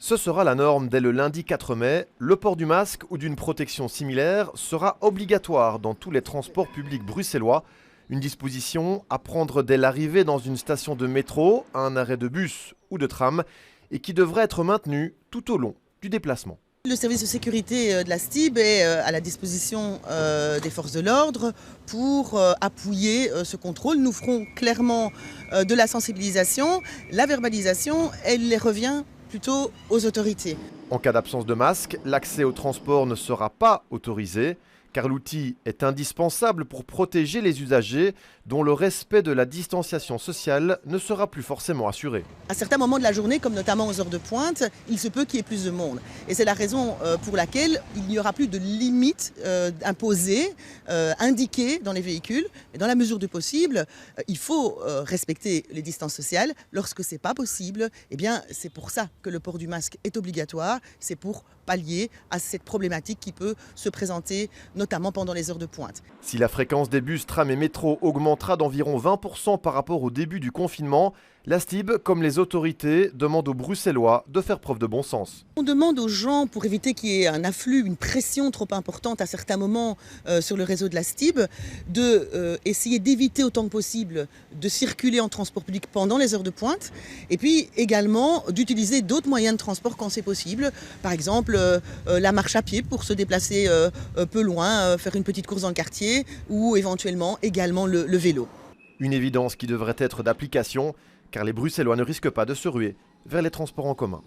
Ce sera la norme dès le lundi 4 mai. Le port du masque ou d'une protection similaire sera obligatoire dans tous les transports publics bruxellois. Une disposition à prendre dès l'arrivée dans une station de métro, un arrêt de bus ou de tram et qui devrait être maintenue tout au long du déplacement. Le service de sécurité de la STIB est à la disposition des forces de l'ordre pour appuyer ce contrôle. Nous ferons clairement de la sensibilisation. La verbalisation, elle les revient plutôt aux autorités. En cas d'absence de masque, l'accès au transport ne sera pas autorisé car l'outil est indispensable pour protéger les usagers dont le respect de la distanciation sociale ne sera plus forcément assuré. À certains moments de la journée, comme notamment aux heures de pointe, il se peut qu'il y ait plus de monde. Et c'est la raison pour laquelle il n'y aura plus de limite imposée, indiquée dans les véhicules. Et dans la mesure du possible, il faut respecter les distances sociales. Lorsque ce n'est pas possible, eh bien, c'est pour ça que le port du masque est obligatoire. C'est pour pallier à cette problématique qui peut se présenter notamment pendant les heures de pointe. Si la fréquence des bus, trams et métros augmentera d'environ 20% par rapport au début du confinement, la STIB, comme les autorités, demande aux Bruxellois de faire preuve de bon sens. On demande aux gens, pour éviter qu'il y ait un afflux, une pression trop importante à certains moments sur le réseau de la STIB, d'essayer d'éviter autant que possible de circuler en transport public pendant les heures de pointe et puis également d'utiliser d'autres moyens de transport quand c'est possible. Par exemple, la marche à pied pour se déplacer peu loin, faire une petite course dans le quartier ou éventuellement également le vélo. Une évidence qui devrait être d'application car les Bruxellois ne risquent pas de se ruer vers les transports en commun.